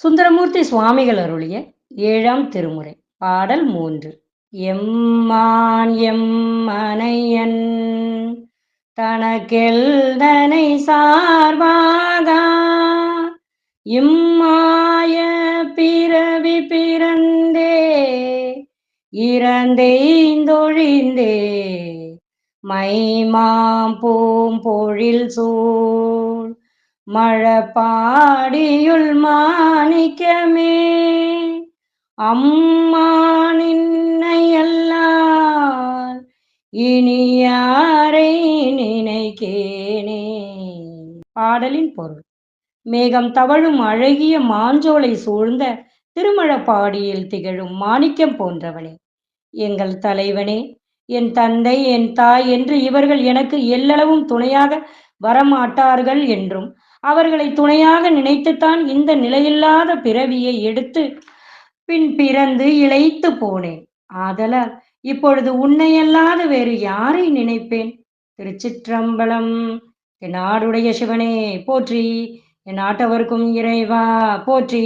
சுந்தரமூர்த்தி சுவாமிகள் அருளிய 7ஆம் திருமுறை பாடல் 3. எம்மான் எம்மனையன் தனக்கெல்தனை சார்பாக இம்மாய பிறவி பிறந்தே இறந்தேந்தொழிந்தே மைமாம் பூம்பொழில் சூழ் மழப்பாடியுள் மாணிக்கமே அம்மா நின்னையல்லால் இனி யாரை நினைக்கேனே. பாடலின் பொருள்: மேகம் தவழும் அழகிய மாஞ்சோலை சூழ்ந்த திருமழப்பாடியில் திகழும் மாணிக்கம் போன்றவனே, எங்கள் தலைவனே, என் தந்தை என் தாய் என்று இவர்கள் எனக்கு எல்லளவும் துணையாக வரமாட்டார்கள் என்றும் அவர்களை துணையாக நினைத்துத்தான் இந்த நிலையில்லாத பிறவியை எடுத்து பின் பிறந்து இளைத்து போனேன். ஆதலால் இப்பொழுது உன்னையல்லாது வேறு யாரை நினைப்பேன்? திருச்சிற்றம்பலம். என் நாடுடைய சிவனே போற்றி, என் நாட்டவர்க்கும் இறைவா போற்றி.